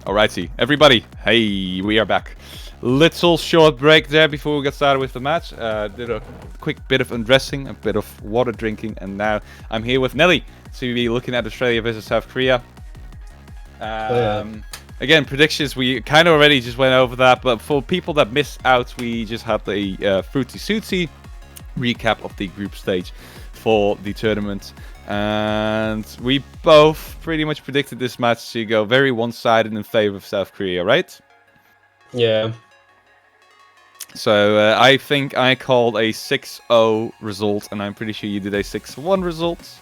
Alrighty, everybody. Hey, we are back. Little short break there before we get started with the match. Did a quick bit of undressing, a bit of water drinking, and now I'm here with Nelly to be looking at Australia versus South Korea. Again, predictions, we kind of already just went over that, but for people that missed out, we just had a fruity sooty recap of the group stage for the tournament. And we both pretty much predicted this match to go very one-sided in favor of South Korea, right? Yeah. So I think I called a 6-0 result, and I'm pretty sure you did a 6-1 result.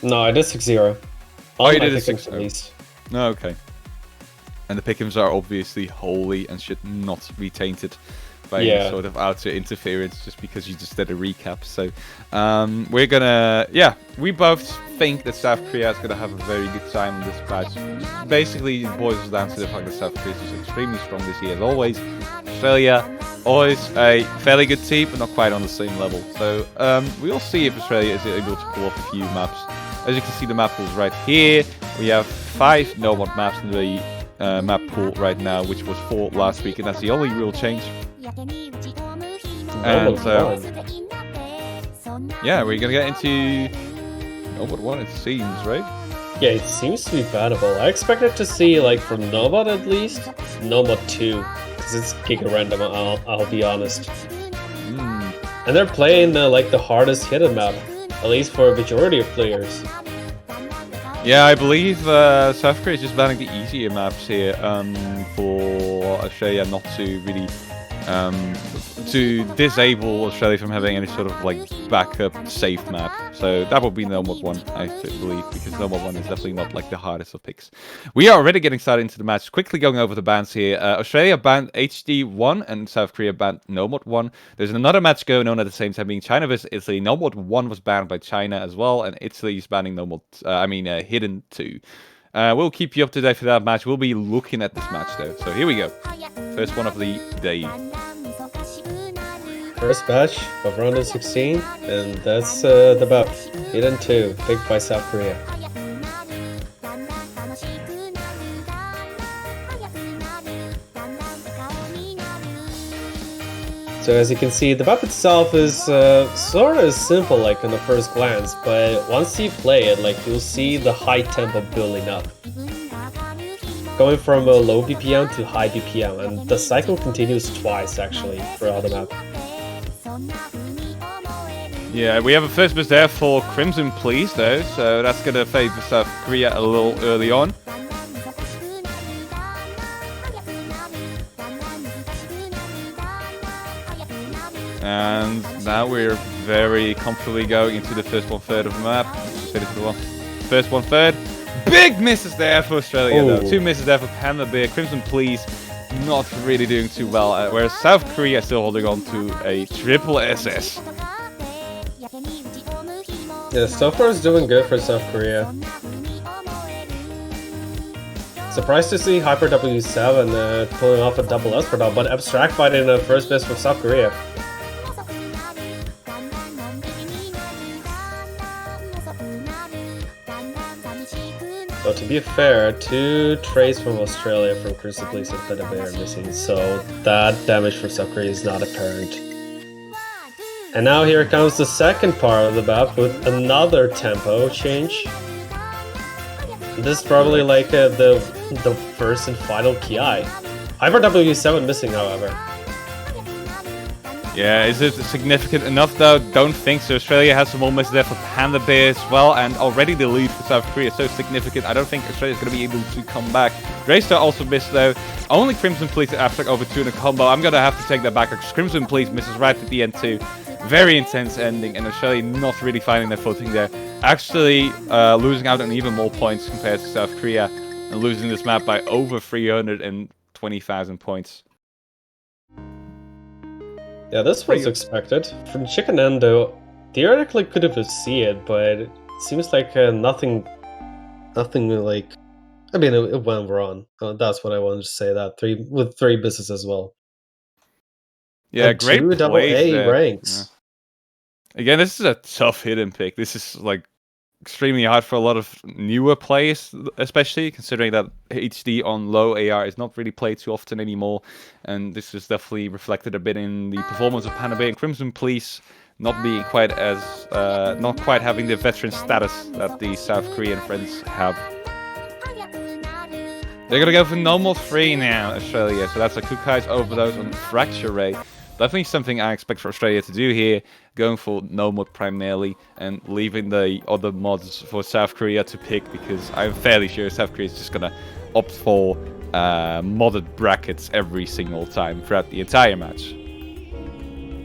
No, I did 6-0. Oh, you did a 6-0. At least. No, okay. And the pick'ems are obviously holy and should not be tainted by any sort of outer interference just because you just did a recap. So we're gonna, we both think that South Korea is gonna have a very good time in this match. Basically, it boils down to the fact that South Korea is extremely strong this year as always. Australia, always a fairly good team, but not quite on the same level. So we'll see if Australia is able to pull off a few maps. As you can see, the map pool is right here. We have 5 no-mod maps in the map pool right now, which was 4 last week, and that's the only real change. And yeah, we're gonna get into Nobot 1, it seems, right? Yeah, it seems to be battable. I expected to see, like, from Nobot at least, Nobot 2, because it's giga random, I'll be honest. And they're playing the hardest hidden map, at least for a majority of players. Yeah, I believe South Korea is just banning the easier maps here for Australia not to really to disable Australia from having any sort of like backup safe map. So that would be Nomad 1, I believe, because Nomad 1 is definitely not like the hardest of picks. We are already getting started into the match. Quickly going over the bans here. Australia banned HD 1 and South Korea banned Nomad 1. There's another match going on at the same time being China versus Italy. Nomad 1 was banned by China as well, and Italy is banning Hidden 2. We'll keep you up to date for that match. We'll be looking at this match though. So here we go. First one of the day. First match of round of 16, and that's the buff. Hidden 2, picked by South Korea. So as you can see, the map itself is sort of simple, like on the first glance, but once you play it, like you'll see the high tempo building up. Going from a low BPM to high BPM, and the cycle continues twice actually throughout the map. Yeah, we have a first miss there for Crimson Please though, so that's going to favor South Korea a little early on. And now we're very comfortably going into the first 1/3 of the map. First 1/3. Big misses there for Australia though. 2 misses there for Panda Bear. Crimson Please not really doing too well, whereas South Korea is still holding on to a triple SS. Yeah, so far it's doing good for South Korea. Surprised to see Hyper W7 pulling off a double S for that, but Abstract fighting the first miss for South Korea. So to be fair, 2 trades from Australia from Crimson Please and Panda Bear are missing, so that damage for South Korea is not apparent. And now here comes the second part of the map with another tempo change. This is probably like the first and final KI. Hyper W7 missing, however. Yeah, is it significant enough though? Don't think so. Australia has some more misses there for Panda Bear as well, and already the lead for South Korea is so significant. I don't think Australia's going to be able to come back. Greystar also missed though. Only Crimson Please Abstract over 2 in a combo. I'm going to have to take that back because Crimson Please misses right at the end too. Very intense ending, and Australia not really finding their footing there. Actually losing out on even more points compared to South Korea, and losing this map by over 320,000 points. Yeah, this was expected. From Chicken Endo, theoretically could have see it, but it seems like nothing like... I mean, it went wrong. That's what I wanted to say, that with 3 misses as well. Yeah, and great 2 plays AA ranks. Yeah. Again, this is a tough hidden pick. This is like extremely hard for a lot of newer players, especially considering that HD on low AR is not really played too often anymore, and this is definitely reflected a bit in the performance of Panabe and Crimson Police not being quite as, not quite having the veteran status that the South Korean friends have. They're gonna go for normal 3 now, Australia, so that's a Kukai's Overdose on Fracture Ray. Definitely something I expect for Australia to do here, going for no mod primarily and leaving the other mods for South Korea to pick, because I'm fairly sure South Korea is just gonna opt for modded brackets every single time throughout the entire match.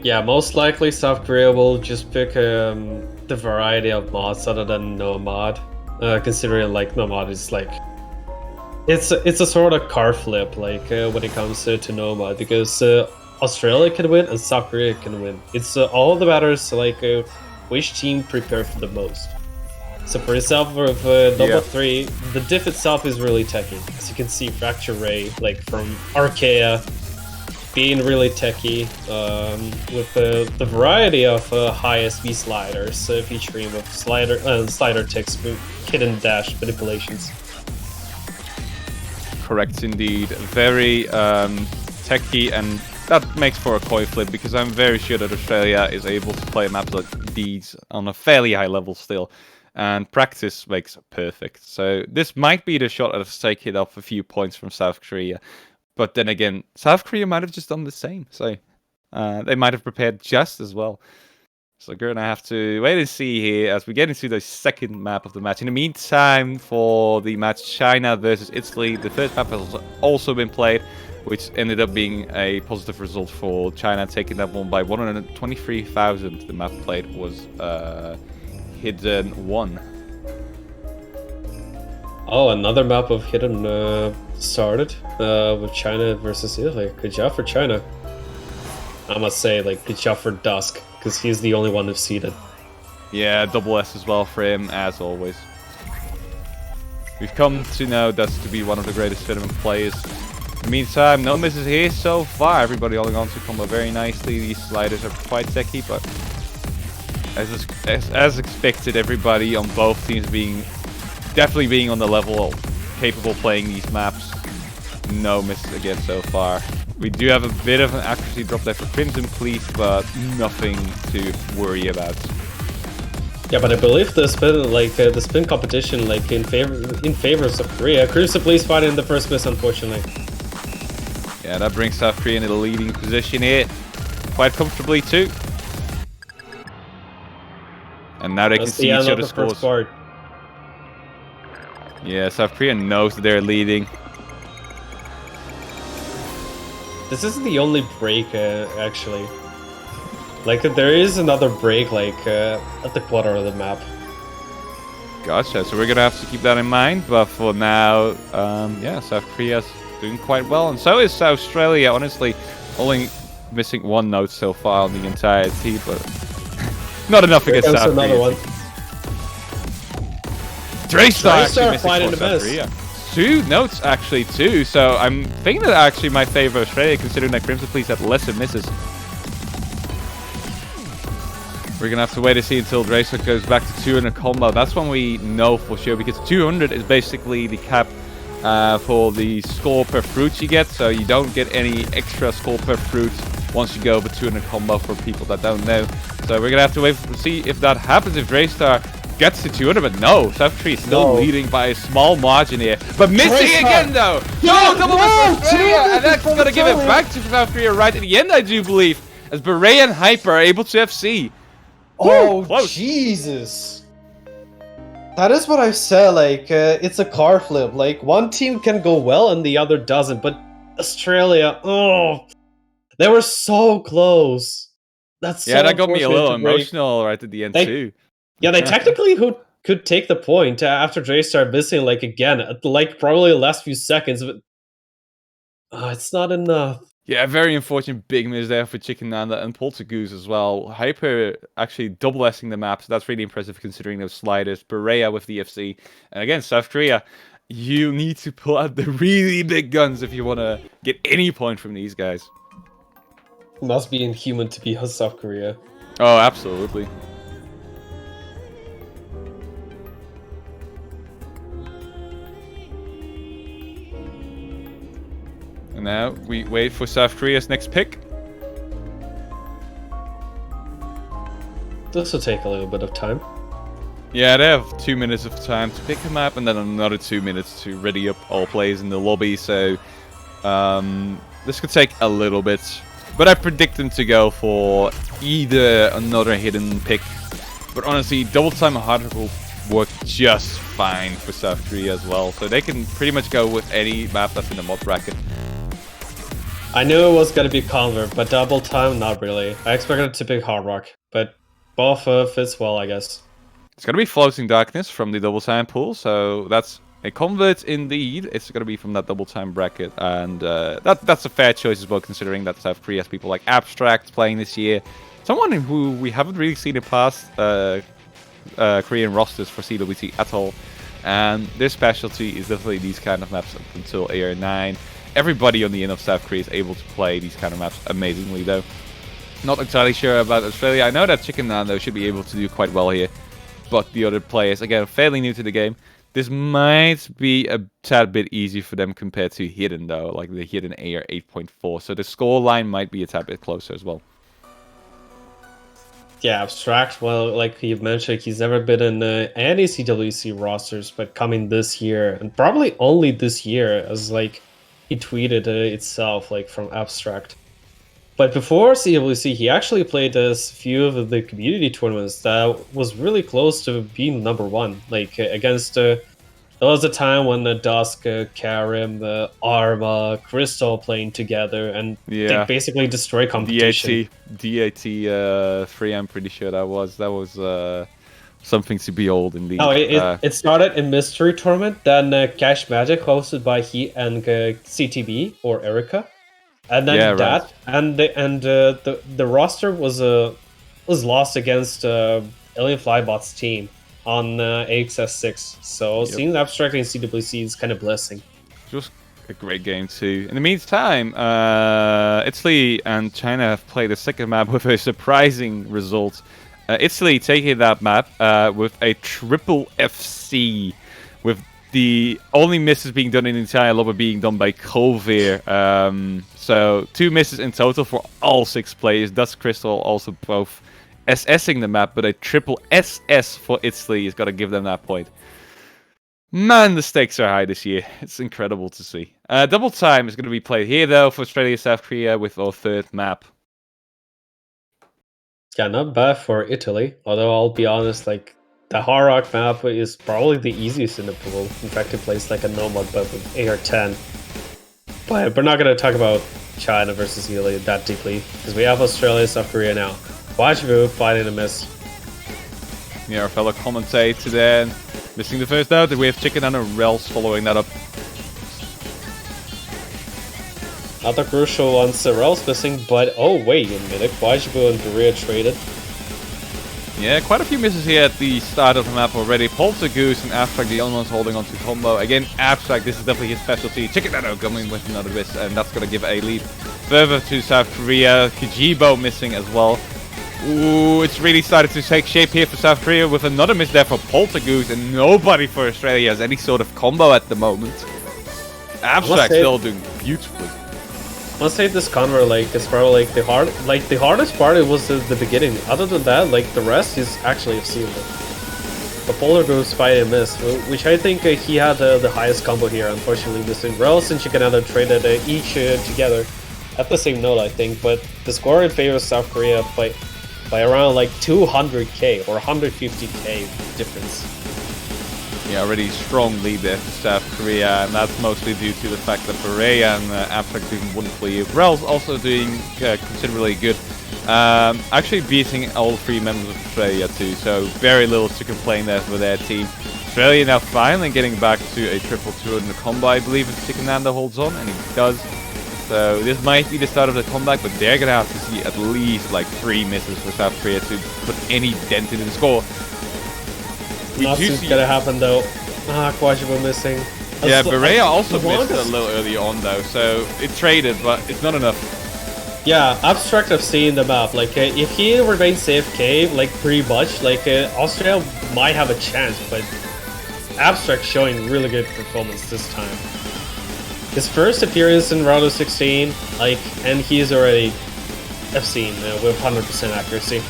Yeah, most likely South Korea will just pick the variety of mods other than no mod, considering like no mod is like it's a sort of car flip like when it comes to no mod, because Australia can win and South Korea can win. It's all that matters, like which team prepare for the most. So for example, with number 3, the diff itself is really techy. As you can see, Fracture Ray, like from Arkea, being really techy, with the variety of high SV sliders featuring with slider text, hit and dash manipulations. Correct indeed. Very techy, and that makes for a coin flip, because I'm very sure that Australia is able to play maps like these on a fairly high level still, and practice makes it perfect. So this might be the shot at taking it up a few points from South Korea, but then again, South Korea might have just done the same, so they might have prepared just as well. So we're gonna have to wait and see here as we get into the second map of the match. In the meantime, for the match China versus Italy, the first map has also been played, which ended up being a positive result for China, taking that one by 123,000. The map played was Hidden 1. Oh, another map of Hidden started with China versus Italy. Good job for China. I must say, like, good job for Dusk, because he's the only one who's seeded. Yeah, double S as well for him, as always. We've come to know Dusk to be one of the greatest tournament players. In the meantime, no misses here so far. Everybody holding on to combo very nicely. These sliders are quite techy, but as expected, everybody on both teams definitely being on the level capable of playing these maps. No misses again so far. We do have a bit of an accuracy drop there for Crimson Police, but nothing to worry about. Yeah, but I believe the spin competition, like in favor of South Korea. Crimson Police fighting the first miss, unfortunately. Yeah, that brings South Korea into the leading position here, quite comfortably too. And now they can see each other's scores. Yeah, South Korea knows that they're leading. This isn't the only break, actually. Like, there is another break, like, at the quarter of the map. Gotcha, so we're gonna have to keep that in mind, but for now, yeah, South Korea's doing quite well, and so is South Australia, honestly. Only missing 1 note so far on the entire team, but not enough against South Korea. Another one. Draystar actually missing for South Korea. 2 notes actually too, so I'm thinking that actually might favor Australia, considering that Crimson Police had lesser misses. We're gonna have to wait to see until Draystar goes back to 200 combo. That's when we know for sure, because 200 is basically the cap for the score per fruit you get, so you don't get any extra score per fruit once you go over 200 combo, for people that don't know. So we're gonna have to wait to see if that happens, if Draystar gets to 200, but no, South Korea is still leading by a small margin here. But missing again, though! No, double miss for Australia! And that's going to give it back to South Korea right at the end, I do believe, as Beret and Hyper are able to FC. Oh, Jesus! That is what I said, like, it's a car flip. Like, one team can go well and the other doesn't, but Australia, oh, they were so close. That's so that got me a little emotional right at the end, too. Yeah, they technically could take the point after Draystar missing, like, again, at, like, probably the last few seconds, but it's not enough. Yeah, very unfortunate big miss there for Chicken Nanda and Poltergoose as well. Hyper actually double S-ing the map, so that's really impressive considering those sliders. Berea with the FC. And again, South Korea, you need to pull out the really big guns if you want to get any point from these guys. Must be inhuman to be South Korea. Oh, absolutely. Now we wait for South Korea's next pick. This will take a little bit of time. Yeah, they have 2 minutes of time to pick a map, and then another 2 minutes to ready up all players in the lobby. So this could take a little bit, but I predict them to go for either another hidden pick. But honestly, double time hard rock will work just fine for South Korea as well. So they can pretty much go with any map that's in the mod bracket. I knew it was gonna be Convert, but double time, not really. I expected to pick Hard Rock, but both fits well, I guess. It's going to be Floating Darkness from the double time pool, so that's a convert indeed. It's going to be from that double time bracket, and that's a fair choice as well, considering that South Korea has people like Abstract playing this year. Someone who we haven't really seen in past Korean rosters for CWC at all. And their specialty is definitely these kind of maps up until AR9. Everybody on the end of South Korea is able to play these kind of maps amazingly, though. Not entirely sure about Australia. I know that Chicken Nando should be able to do quite well here. But the other players, again, fairly new to the game. This might be a tad bit easier for them compared to Hidden, though. Like the Hidden AR 8.4. So the score line might be a tad bit closer as well. Yeah, Abstract, well, like you've mentioned, he's never been in any CWC rosters, but coming this year, and probably only this year, as like he tweeted itself, like from Abstract. But before CWC, he actually played a few of the community tournaments that was really close to being #1. Like against, there was a time when Dusk, Karim, Arma, Crystal playing together, and they basically destroy competition. DAT 3, I'm pretty sure that was something to behold indeed. Oh, it started in Mystery Tournament, then Cash Magic hosted by he and CTB or Erica. And then right. The roster was lost against Alien Flybot's team on AXS6. So seeing Abstract in CWC is kind of blessing. Just a great game too. In the meantime, Italy and China have played a second map with a surprising result. Italy taking that map with a triple FC, with the only misses being done in the entire lobby being done by Kovir. So 2 misses in total for all 6 players. Dust Crystal also both SSing the map, but a triple SS for Italy has got to give them that point. Man, the stakes are high this year. It's incredible to see. Double time is going to be played here, though, for Australia, South Korea with our third map. Yeah, not bad for Italy. Although I'll be honest, like the Hard Rock map is probably the easiest in the pool. In fact, it plays like a nomad but with AR10. But we're not going to talk about China versus Italy that deeply, because we have Australia, South Korea now. Wajbu fighting a miss. Yeah, our fellow commentator then missing the first out. We have Chicken and a Rels following that up. Other crucial ones, Rels missing, but oh wait a minute, Wajbu and Korea traded. Yeah, quite a few misses here at the start of the map already. Poltergoose and Abstract, the only ones holding on to combo. Again, Abstract, this is definitely his specialty. Chicken Nano coming with another miss, and that's going to give a lead further to South Korea. Kijibo missing as well. Ooh, it's really started to take shape here for South Korea with another miss there for Poltergoose, and nobody for Australia has any sort of combo at the moment. Abstract still doing beautifully. I must say this convert, like, it's probably like the hardest part. It was the beginning. Other than that, like the rest is actually achievable. The Polar Goose fight and miss, which I think he had the highest combo here. Unfortunately, missing Rels and Chicken Nano traded each together at the same note, I think. But the score in favor of South Korea by around like 200k or 150k difference. Yeah, already strong lead there for South Korea, and that's mostly due to the fact that Berea and Abstract doing wonderfully. Rel's also doing considerably good. Actually beating all 3 members of Australia too, so very little to complain there for their team. Australia now finally getting back to a triple 200 combo, I believe, if Chicken Nando holds on, and he does. So this might be the start of the comeback, but they're going to have to see at least like 3 misses for South Korea to put any dent in the score. Nothing's gonna happen though. Kwajibo missing. Yeah, Berea also missed a little early on though, so it traded, but it's not enough. Yeah, Abstract I've seen the map. Like, if he remains AFK, like pretty much, like Australia might have a chance, but Abstract showing really good performance this time. His first appearance in round of 16, like, and he's already FC with 100% accuracy.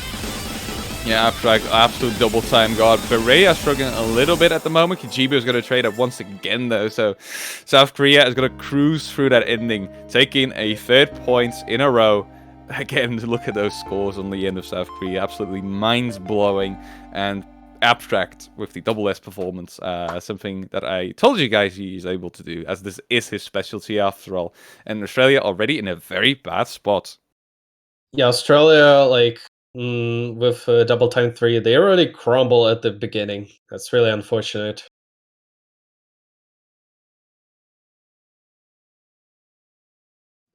Yeah, after absolute double time guard. Berea struggling a little bit at the moment. Kijibu is going to trade up once again, though. So South Korea is going to cruise through that ending, taking a third points in a row. Again, look at those scores on the end of South Korea. Absolutely mind-blowing and abstract with the double S performance. Something that I told you guys he is able to do, as this is his specialty after all. And Australia already in a very bad spot. Yeah, Australia, like, with double time 3, they already crumble at the beginning. That's really unfortunate.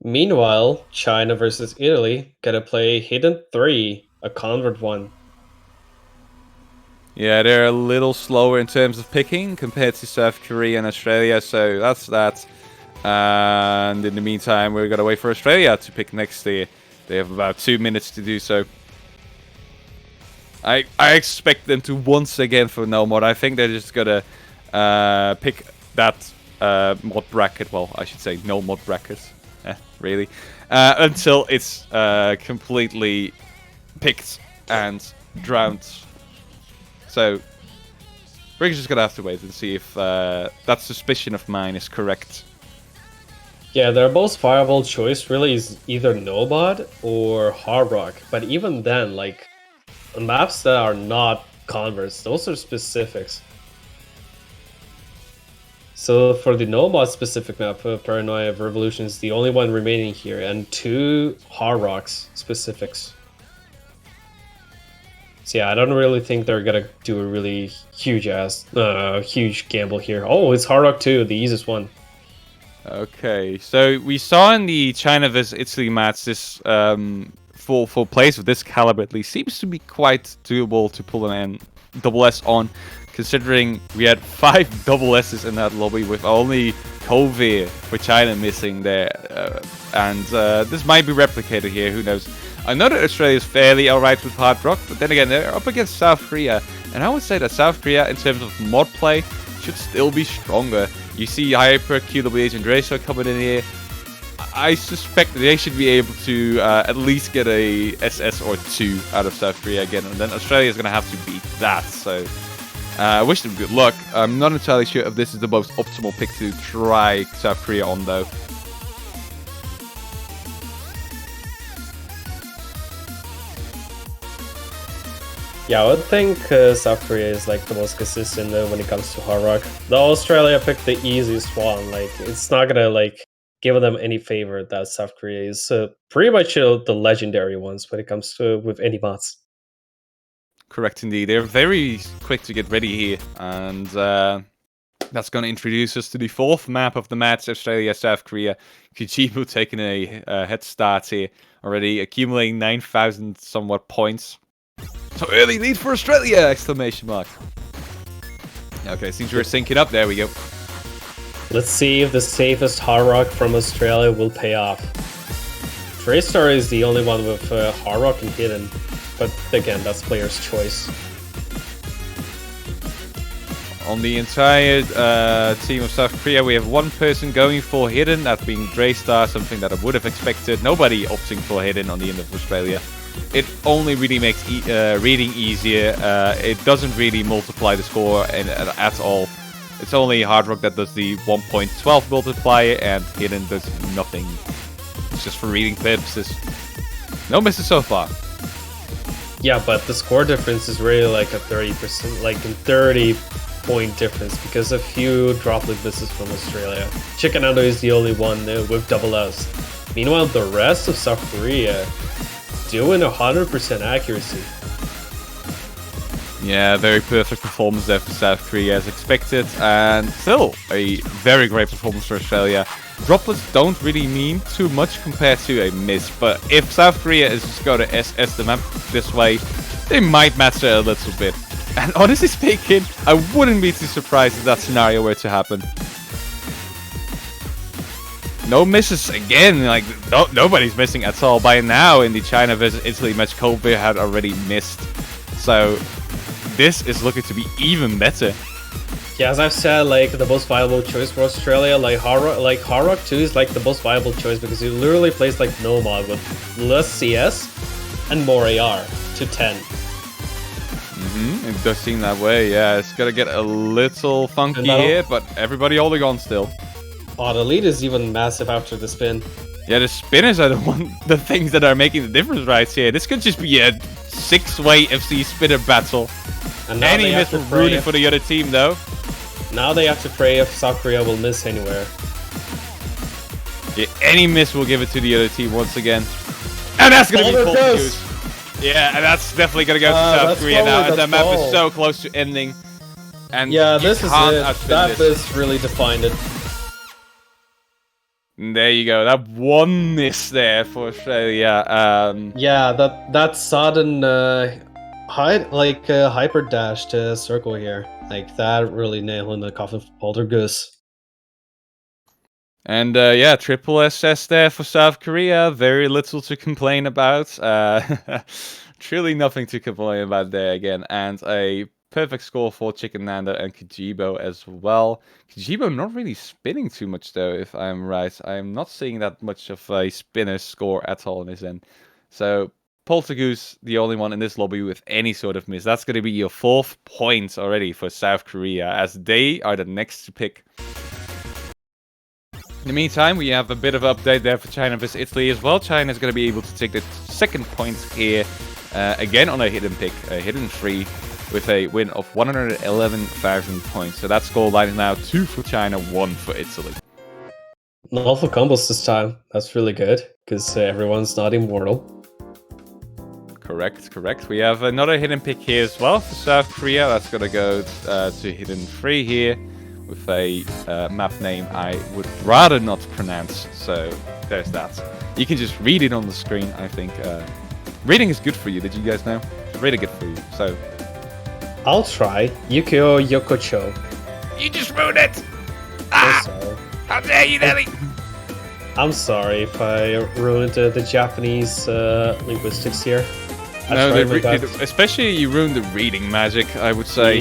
Meanwhile, China versus Italy gotta play Hidden 3, a convert one. Yeah, they're a little slower in terms of picking compared to South Korea and Australia, so that's that. And in the meantime, we're gonna wait for Australia to pick next year. They have about 2 minutes to do so. I expect them to once again for no mod. I think they're just gonna pick that mod bracket. Well, I should say no mod brackets. Really, until it's completely picked and drowned. So we're just gonna have to wait and see if that suspicion of mine is correct. Yeah, their most viable choice really is either Nomad or Hard Rock. But even then, like, on maps that are not converts, those are specifics. So for the Nomad specific map, Paranoia Revolution is the only one remaining here, and 2 Hard Rocks specifics. So yeah, I don't really think they're gonna do a really huge gamble here. Oh, it's Hard Rock 2, the easiest one. Okay, so we saw in the China vs Italy match this for players of this caliber at least seems to be quite doable to pull an double S on, considering we had 5 double S's in that lobby with only Kobe for China missing there, and this might be replicated here. Who knows? I know that Australia is fairly alright with Hard Rock, but then again they're up against South Korea, and I would say that South Korea in terms of mod play should still be stronger. You see Hyper, QWH, and Dracer coming in here. I suspect they should be able to at least get a SS or 2 out of South Korea again, and then Australia is going to have to beat that. So I wish them good luck. I'm not entirely sure if this is the most optimal pick to try South Korea on, though. Yeah, I would think South Korea is like the most consistent when it comes to Hard Rock. Though Australia picked the easiest one, like it's not gonna like give them any favor that South Korea is pretty much the legendary ones when it comes to with any mods. Correct indeed. They're very quick to get ready here, and that's going to introduce us to the 4th map of the match, Australia-South Korea. Kijibu taking a head start here, already accumulating 9,000 somewhat points. So early lead for Australia! Exclamation mark. Okay, seems we're syncing up. There we go. Let's see if the safest Hard Rock from Australia will pay off. Traystar is the only one with Hard Rock and Hidden, but again, that's player's choice. On the entire team of South Korea, we have one person going for Hidden, that being Draystar, something that I would have expected. Nobody opting for Hidden on the end of Australia. It only really makes reading easier. It doesn't really multiply the score at all. It's only Hard Rock that does the 1.12 multiplier, and Hidden does nothing. It's just for reading purposes. No misses so far. Yeah, but the score difference is really like a 30%, like a 30-point difference because a few droplet misses from Australia. Chickenado is the only one with double S. Meanwhile, the rest of South Korea doing 100% accuracy. Yeah, very perfect performance there for South Korea as expected, and still a very great performance for Australia. Droplets don't really mean too much compared to a miss, but if South Korea is just going to SS the map this way, they might matter a little bit. And honestly speaking, I wouldn't be too surprised if that scenario were to happen. No misses again, like nobody's missing at all. By now in the China vs Italy match, Kobe had already missed. So this is looking to be even better. Yeah, as I've said, like the most viable choice for Australia, like Harrock 2 is like the most viable choice because he literally plays like Nomad with less CS and more AR to 10. It does seem that way, yeah. It's gonna get a little funky here, but everybody holding on still. Oh, the lead is even massive after the spin. Yeah, the spinners are the things that are making the difference right here. This could just be a 6-way FC spinner battle. And any miss will ruin it for the other team, though. Now they have to pray if South Korea will miss anywhere. Yeah, any miss will give it to the other team once again. And that's gonna be Portuguese. Yeah, and that's definitely gonna go to South Korea now. And the map is so close to ending. And yeah, this is it. That is really defined it. There you go. That one miss there for Australia. Yeah, that sudden hyper dash to circle here, like that really nailed in the coffin for Poltergeist. And yeah, triple SS there for South Korea. Very little to complain about. Truly nothing to complain about there again. And a perfect score for Chicken Nando and Kijibo as well. Kijibo not really spinning too much though, if I'm right. I'm not seeing that much of a spinner score at all in his end. So Poltergeist, the only one in this lobby with any sort of miss. That's going to be your 4th point already for South Korea, as they are the next to pick. In the meantime, we have a bit of an update there for China vs Italy as well. China is going to be able to take the 2nd point here, again on a hidden pick, a hidden 3, with a win of 111,000 points. So that scoreline is now 2 for China, 1 for Italy. Not for combos this time. That's really good, because everyone's not immortal. Correct. We have another hidden pick here as well for South Korea. That's going to go to hidden 3 here, with a map name I would rather not pronounce, so there's that. You can just read it on the screen, I think. Reading is good for you, did you guys know? It's really good for you, so... I'll try. Yukio Yokocho. You just ruined it! Ah! How dare you, Nelly! I'm sorry if I ruined the Japanese linguistics here. No, especially you ruined the reading magic, I would say.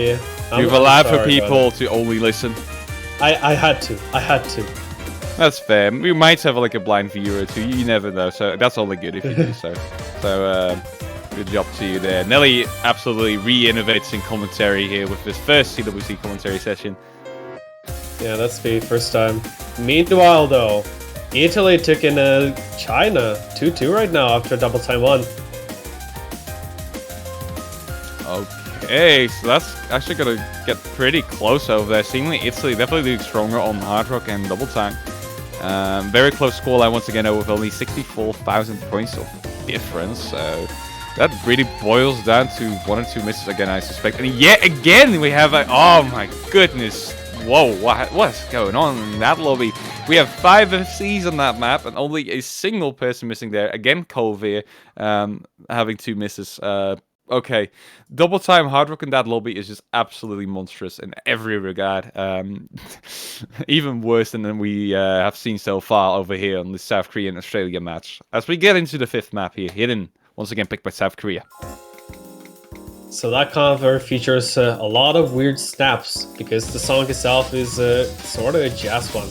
Yeah. You've allowed for people to only listen. I had to. That's fair. We might have like a blind viewer or two. You never know. So that's only good if you do so. So good job to you there. Nelly absolutely re-innovates in commentary here with his first CWC commentary session. Yeah, that's the first time. Meanwhile, though, Italy took in China 2-2 right now after double time 1. Okay, so that's actually gonna get pretty close over there. Seemingly Italy definitely doing stronger on Hard Rock and Double Time. Very close scoreline once again, with only 64,000 points of difference. So that really boils down to 1 or 2 misses again, I suspect. And yet again, we have a... Oh my goodness. Whoa, what's going on in that lobby? We have 5 FCs on that map and only a single person missing there. Again, Kovir having 2 misses. Okay, double time Hard Rock in that lobby is just absolutely monstrous in every regard. Even worse than we have seen so far over here on the South Korean Australia match. As we get into the 5th map here, hidden, once again picked by South Korea. So that cover features a lot of weird snaps, because the song itself is sort of a jazz one.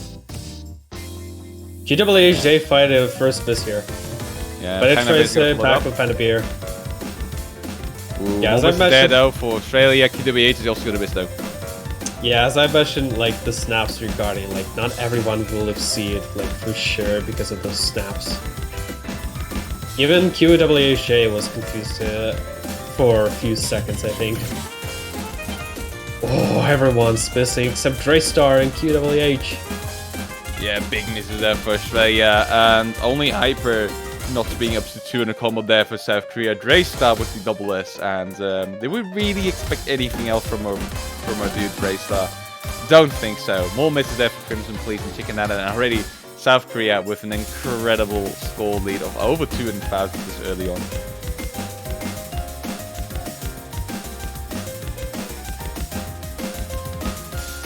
GWHJ fight a first miss here. Yeah, but it tries back with Panabir. Yeah, as I mentioned, there though for Australia, QWH is also gonna miss though. Yeah, as I mentioned, like the snaps regarding, like not everyone will see it, like for sure, because of those snaps. Even QWHJ was confused for a few seconds, I think. Oh, everyone's missing except Draystar and QWH. Yeah, big misses there for Australia, and only Hyper not being up to 2 in a combo there for South Korea. Draystar with the double S, and did we really expect anything else from our dude Draystar? Don't think so. More misses there for Crimson Police and Chicken Nana, and already South Korea with an incredible score lead of over 200,000 this early on.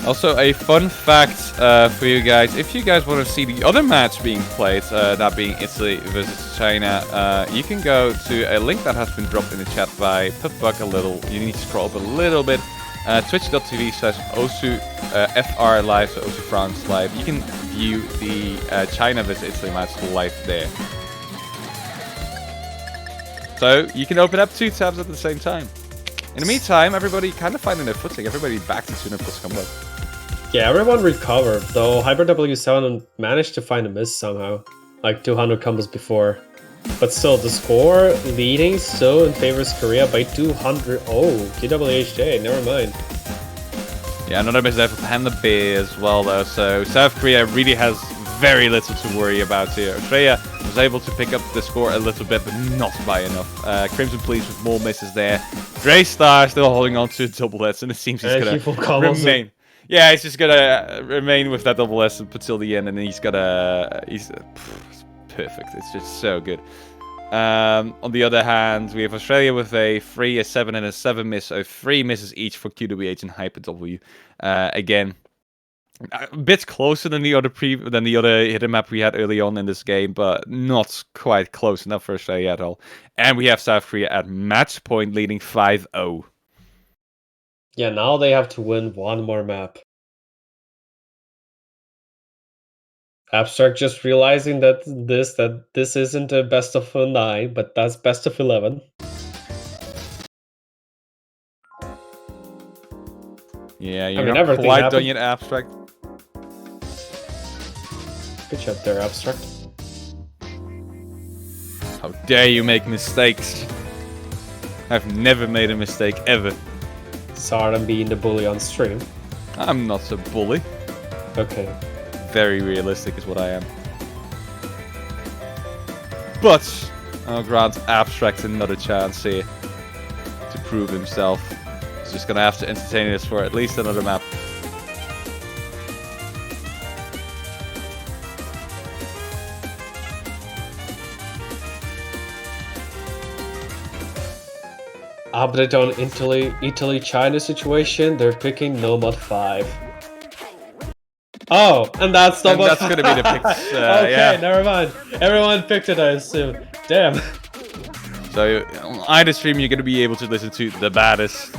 Also, a fun fact for you guys, if you guys want to see the other match being played, that being Italy versus China, you can go to a link that has been dropped in the chat by Puffbuck a little. You need to scroll up a little bit. Twitch.tv/Osu FR Live, so Osu France Live. You can view the China vs Italy match live there. So you can open up 2 tabs at the same time. In the meantime, everybody kind of finding their footing. Everybody back to 200 plus combo. Yeah, everyone recovered, though Hybrid W7 managed to find a miss somehow, like 200 combos before. But still, the score leading still in favor of Korea by 200. Oh, QWHJ, never mind. Yeah, another miss there for Panda B as well, though. So South Korea really has very little to worry about here. Australia was able to pick up the score a little bit, but not by enough. Crimson Police with more misses there. Dre Star still holding on to a double S, and it seems he's going to remain. Yeah, he's just going to remain with that double S until the end, and he's got a... It's perfect. It's just so good. On the other hand, we have Australia with a 3, a 7, and a 7 miss, so 3 misses each for QWH and Hyper W. Again, a bit closer than the other hidden map we had early on in this game, but not quite close enough for Australia at all. And we have South Korea at match point leading 5-0. Yeah, now they have to win one more map. Abstract just realizing that this isn't a best of 9, but that's best of 11. Yeah, you're not quite done yet, Abstract. Good job there, Abstract. How dare you make mistakes? I've never made a mistake, ever. Sorry, I'm being the bully on stream. I'm not a bully. Okay. Very realistic is what I am. But I'll grant Abstract another chance here to prove himself. He's just gonna have to entertain us for at least another map. Update on Italy-China situation. They're picking No Mod 5. Oh, and that's No Mod 5. That's gonna be the picks. Okay, yeah. Never mind. Everyone picked it, I assume. Damn. So on either stream, you're gonna be able to listen to the baddest.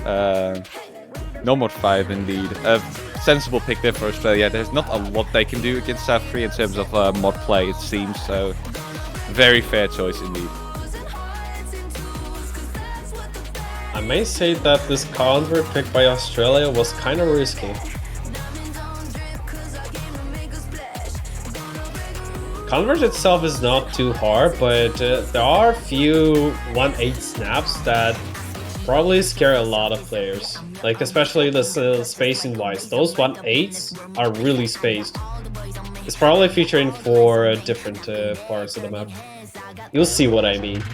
No Mod 5, indeed. A sensible pick there for Australia. There's not a lot they can do against South Korea in terms of mod play, it seems. So very fair choice indeed. I may say that this convert picked by Australia was kind of risky. Convert itself is not too hard, but there are a few 1-8 snaps that probably scare a lot of players. Like, especially the spacing wise. Those 1-8s are really spaced. It's probably featuring for different parts of the map. You'll see what I mean.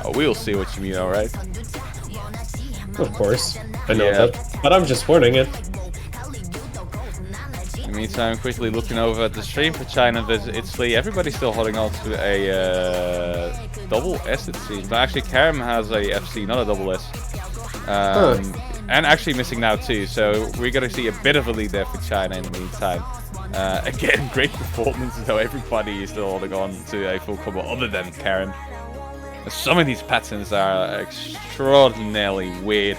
Oh, we'll see what you mean, alright? Of course, I know that, but I'm just warning it. In the meantime, quickly looking over at the stream for China vs Italy. Everybody's still holding on to a double S, it seems. But actually, Karim has a FC, not a double S. And actually missing now too, so we're going to see a bit of a lead there for China in the meantime. Again, great performance, though everybody is still holding on to a full combo other than Karim. Some of these patterns are extraordinarily weird.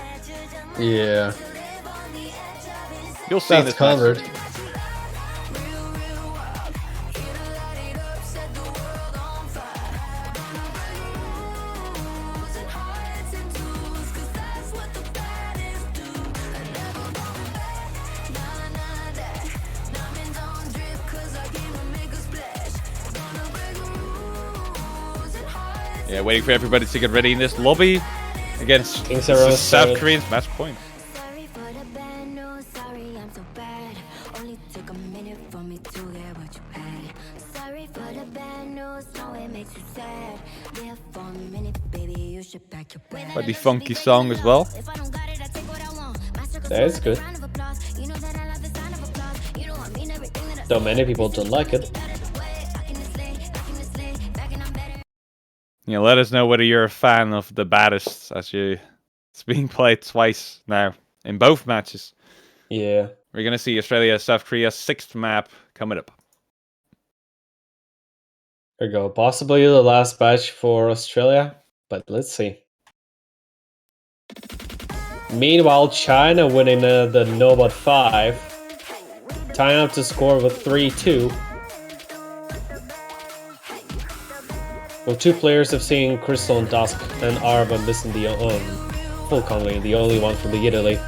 Yeah. You'll see in this covered. Yeah, waiting for everybody to get ready in this lobby against South Koreans match point. Quite the funky song as well. That is good. Though many people don't like it. You know, let us know whether you're a fan of the baddest, as it's being played twice now in both matches. Yeah. We're gonna see Australia, South Korea, 6th map coming up. There we go. Possibly the last match for Australia, but let's see. Meanwhile, China winning the Nobot 5. Tying up to score with 3-2. Well, 2 players have seen Crystal and Dusk, and Arva missing the full Conley, the only one from the Italy.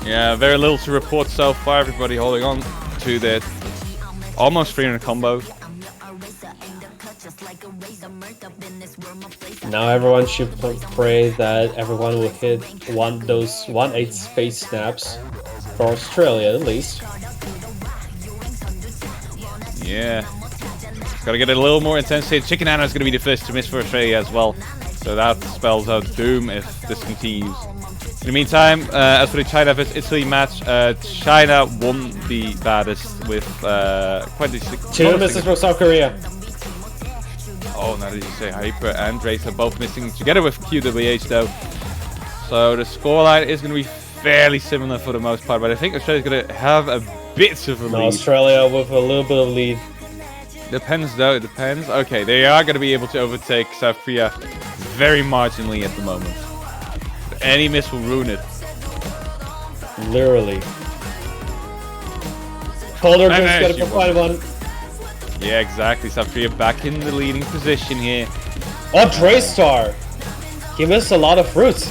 Yeah, very little to report so far. Everybody holding on to their almost 300 combos. Now everyone should pray that everyone will hit those 1-8 space snaps for Australia at least. Yeah. Gotta get a little more intensity. Chicken Anna is gonna be the first to miss for Australia as well. So that spells out doom if this continues. In the meantime, as for the China vs Italy match, China won the baddest with quite a 2 misses from South Korea. Oh, now did you say Hyper and Drace are both missing together with QWH though. So the scoreline is going to be fairly similar for the most part, but I think Australia's going to have a bit of a lead. Australia with a little bit of lead. Depends though, it depends. Okay, they are going to be able to overtake South Korea very marginally at the moment. Any miss will ruin it. Literally. Calder just got to provide one. Yeah, exactly. South Korea back in the leading position here. Oh, Draystar! He missed a lot of fruits.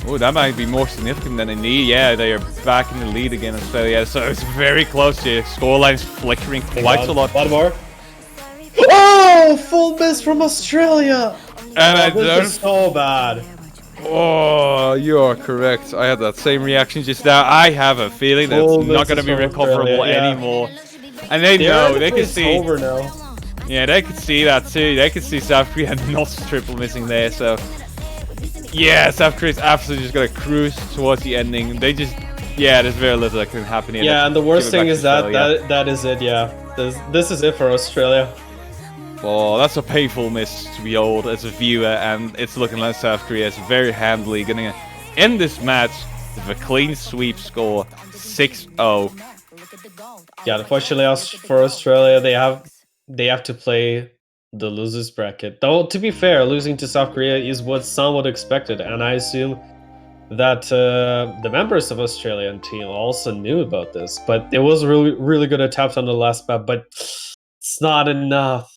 Oh, that might be more significant than they need. Yeah, they are back in the lead again, Australia. So it's very close here. Scoreline's flickering quite a lot. One more. Oh, full miss from Australia! And this is so bad. Oh, you are correct. I had that same reaction just now. I have a feeling that's not going to be recoverable anymore. And they know, they can see. Over now. Yeah, they could see that too. They could see South Korea not triple missing there. So, yeah, South Korea's absolutely just going to cruise towards the ending. They just, yeah, there's very little that can happen here. Yeah, and the worst thing is that is it. Yeah, this is it for Australia. Oh, that's a painful miss to behold as a viewer, and it's looking like South Korea is very handily going to end this match with a clean sweep score, 6-0. Yeah, unfortunately for Australia, they have to play the losers bracket. Though, to be fair, losing to South Korea is what somewhat expected, and I assume that the members of Australian team also knew about this. But it was really good attempts on the last map, but it's not enough.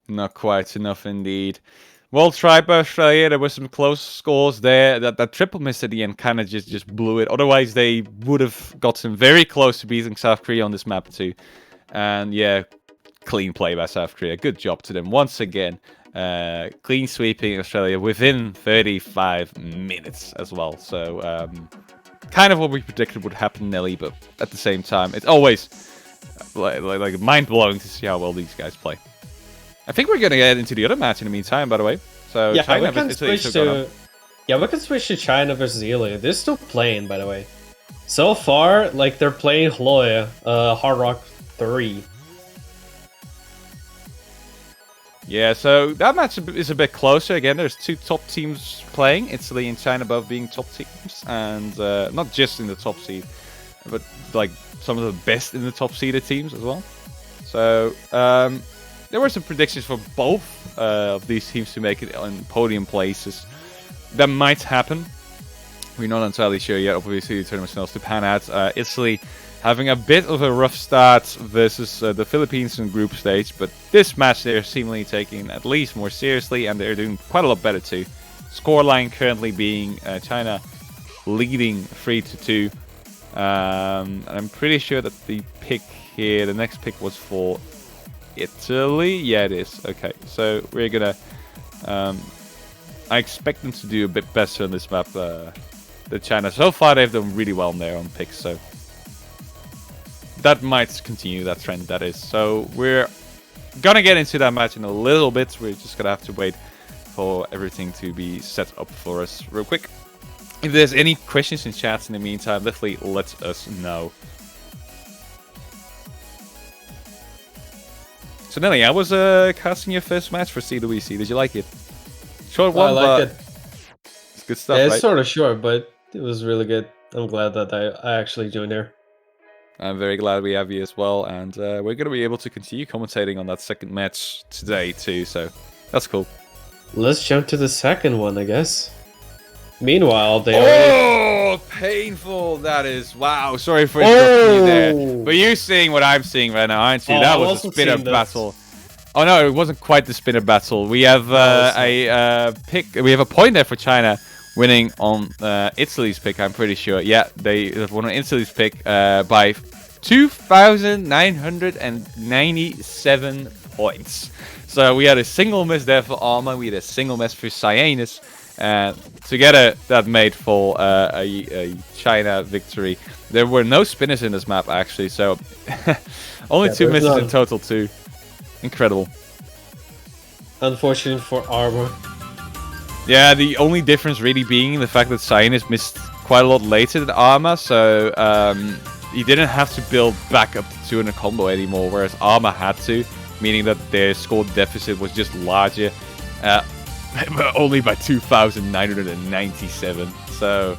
Not quite enough indeed. Well tried by Australia. There were some close scores there. That triple miss at the end kind of just blew it. Otherwise, they would have gotten very close to beating South Korea on this map too. And yeah, clean play by South Korea. Good job to them once again. Clean sweeping Australia within 35 minutes as well. So kind of what we predicted would happen, Nelly. But at the same time, it's always like mind-blowing to see how well these guys play. I think we're going to get into the other match in the meantime, by the way. So yeah, China we can switch to China versus Italy. They're still playing, by the way. So far, like, they're playing Hloya, Hard Rock 3. Yeah, so that match is a bit closer. Again, there's 2 top teams playing. Italy and China both being top teams. And not just in the top seed, but like some of the best in the top seeded teams as well. So there were some predictions for both of these teams to make it on podium places. That might happen. We're not entirely sure yet. Obviously, the tournament still to pan out. Italy having a bit of a rough start versus the Philippines in group stage, but this match they're seemingly taking at least more seriously, and they're doing quite a lot better too. Scoreline currently being China leading 3-2. I'm pretty sure that the pick here, the next pick was for Italy. Yeah, it is. Okay, so we're gonna I expect them to do a bit better on this map than China. So far they've done really well on their own picks, so that might continue, that trend, that is. So we're gonna get into that match in a little bit. We're just gonna have to wait for everything to be set up for us real quick. If there's any questions in chat in the meantime, definitely let us know. So Nelly, how was casting your first match for CWC? Did you like it? Short Well, one, I like but it. it's good stuff, Yeah, it's right? sort of short, but it was really good. I'm glad that I actually joined here. I'm very glad we have you as well, and we're going to be able to continue commentating on that second match today too, so that's cool. Let's jump to the second one, I guess. Meanwhile, they already... Oh, painful! That is, wow. Sorry for interrupting you there, Oh! but you're seeing what I'm seeing right now, aren't you? Oh, That I'm was a also spinner seeing this. battle. Oh no, it wasn't quite the spinner battle. We have a pick. We have a point there for China, winning on Italy's pick. I'm pretty sure. Yeah, they have won on Italy's pick by 2,997 points. So we had a single miss there for Arma. We had a single miss for Cyanus. Together, that made for a China victory. There were no spinners in this map actually, so only 2 misses in total too. Incredible. Unfortunate for Armor. Yeah, the only difference really being the fact that Cyanus missed quite a lot later than Arma, so he didn't have to build back up to 200 combo anymore, whereas Arma had to, meaning that their score deficit was just larger, only by 2,997. So,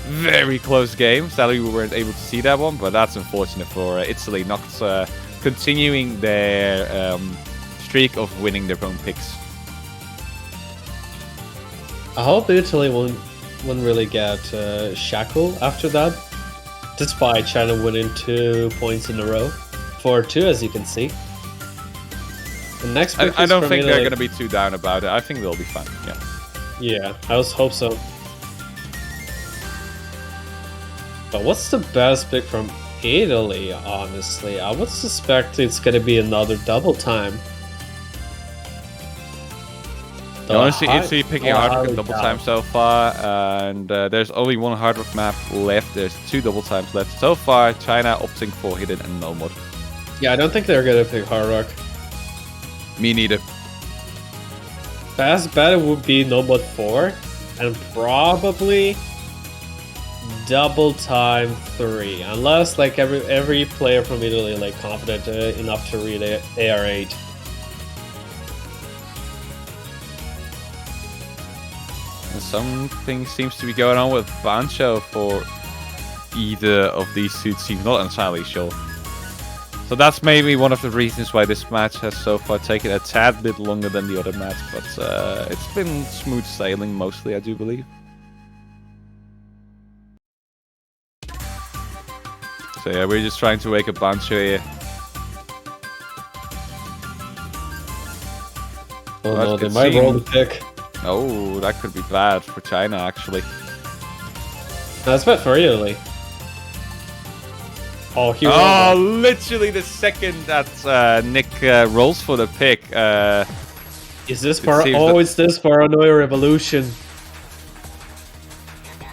very close game. Sadly, we weren't able to see that one, but that's unfortunate for Italy, not continuing their streak of winning their own picks. I hope Italy won't really get shackled after that, despite China winning 2 points in a row. 4-2, as you can see. The next pick I is don't from think Italy. they're going to be too down about it. I think they'll be fine, yeah. Yeah, I also hope so. But what's the best pick from Italy, honestly? I would suspect it's going to be another double time. Honestly, Italy picking hard rock and double time so far, and there's only one hard rock map left. There's 2 double times left so far. China opting for hidden and no mod. Yeah, I don't think they're gonna pick hard rock. Me neither. Best bet would be no mod 4, and probably double time 3, unless like every player from Italy like confident enough to read AR8. Something seems to be going on with Bancho for either of these 2 teams, not entirely sure. So that's maybe one of the reasons why this match has so far taken a tad bit longer than the other match, but it's been smooth sailing mostly, I do believe. So yeah, we're just trying to wake up Bancho here. Oh no, they might roll the pick. Oh, that could be bad for China, actually. That's bad for Italy. Oh, he literally the second that Nick rolls for the pick. Is this it's this Paranoia Revolution.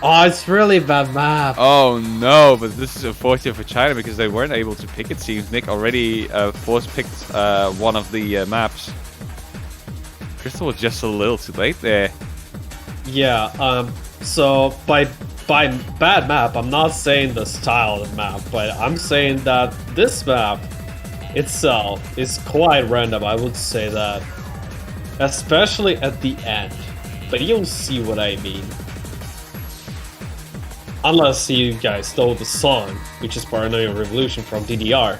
Oh, it's really bad map. Oh no, but this is unfortunate for China because they weren't able to pick, it seems. Nick already force-picked one of the maps. Crystal was just a little too late there. Yeah, so by bad map, I'm not saying the style of the map, but I'm saying that this map itself is quite random, I would say that. Especially at the end. But you'll see what I mean. Unless you guys know the song, which is Paranoia Revolution from DDR.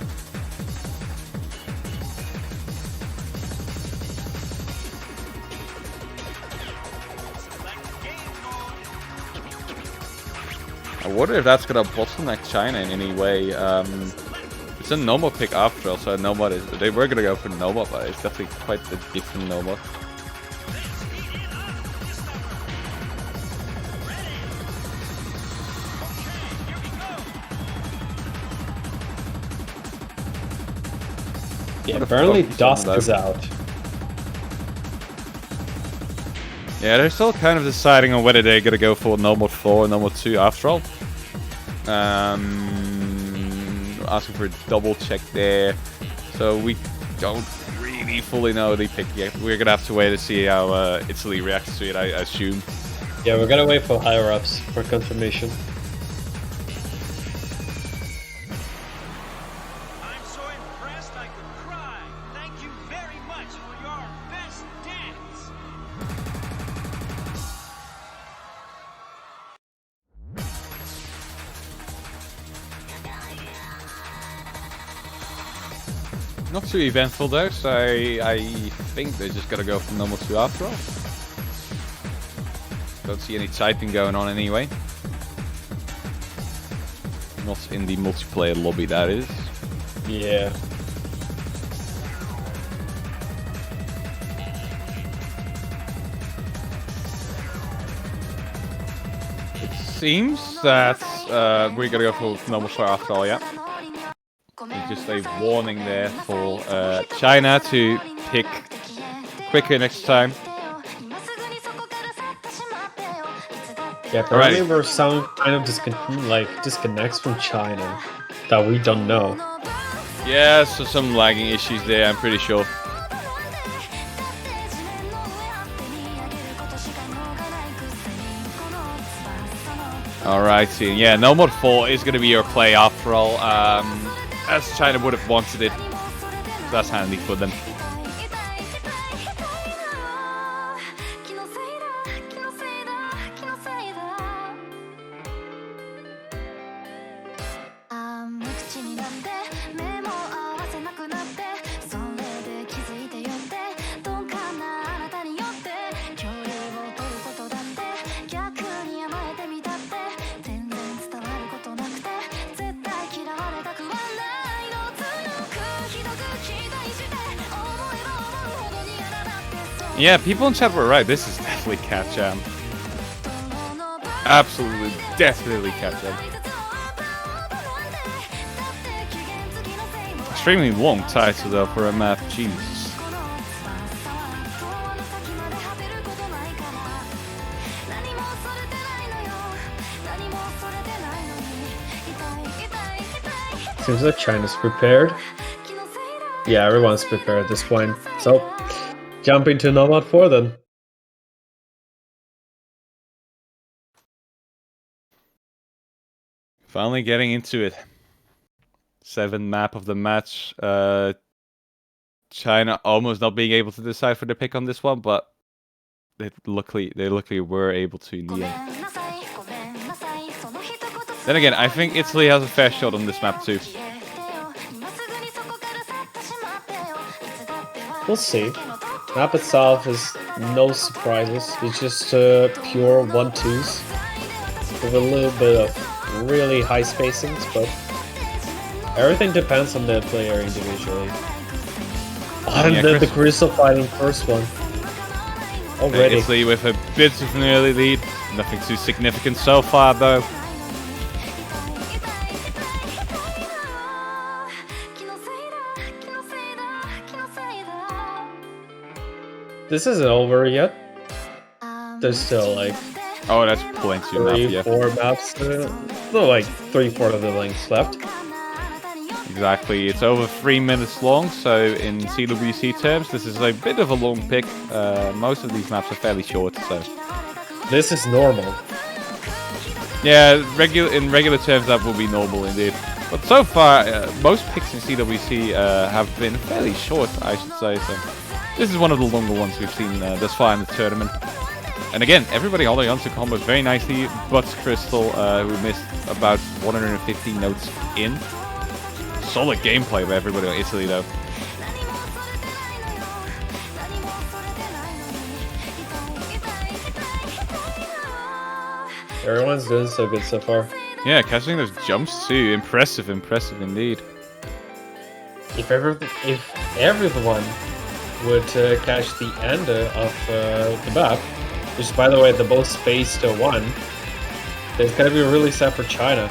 I wonder if that's gonna bottleneck China in any way. It's a normal pick after all, so Nomad is. They were gonna go for Nomad, but it's definitely quite a different Nomad. Yeah, apparently Dusk is out. Yeah, they're still kind of deciding on whether they're gonna go for Nomad 4 or Nomad 2 after all. Asking for a double check there, so we don't really fully know the pick yet. We're gonna have to wait to see how Italy reacts to it, I assume. Yeah, we're gonna wait for higher ups for confirmation. I'm so impressed I could cry. Thank you very much for your best dance. Not too eventful though, so I think they're just gonna go for normal 2 after all. Don't see any typing going on anyway. Not in the multiplayer lobby, that is. Yeah. Seems that we're gonna go for normal 4 after all, yeah. There's just a warning there for China to pick quicker next time. Yeah, apparently we're some kind of disconnects from China that we don't know. Yeah, so some lagging issues there, I'm pretty sure. Alrighty, yeah, no mod 4 is going to be your play after all, as China would have wanted it. So that's handy for them. Yeah, people in chat were right. This is definitely Cat Jam. Absolutely, definitely Cat Jam. Extremely long title though for a map. Jesus. Seems like China's prepared. Yeah, everyone's prepared at this point. So, jumping to Nomad 4 then. Finally getting into it. 7th map of the match. China almost not being able to decide for the pick on this one, but they luckily were able to in the end. Then again, I think Italy has a fair shot on this map too. We'll see. Map itself is no surprises. It's just pure 1-2s with a little bit of really high spacings, but everything depends on the player individually. And yeah, then the Crystal fighting first one. Already. Italy with a bit of an early lead. Nothing too significant so far though. This isn't over yet. There's still like oh, that's plenty of maps, yeah. 4 maps. No, like 3/4 of the length left. Exactly, it's over 3 minutes long, so in CWC terms, this is a bit of a long pick. Most of these maps are fairly short, so... This is normal. Yeah, in regular terms, that will be normal indeed. But so far, most picks in CWC have been fairly short, I should say, so... This is one of the longer ones we've seen thus far in the tournament. And again, everybody holding onto combos very nicely, but Crystal, who missed about 150 notes in. Solid gameplay by everybody on Italy, though. Everyone's doing so good so far. Yeah, catching those jumps too. Impressive indeed. If everyone would catch the end of the map, which is, by the way, the most spaced one, then it's gonna be really sad for China.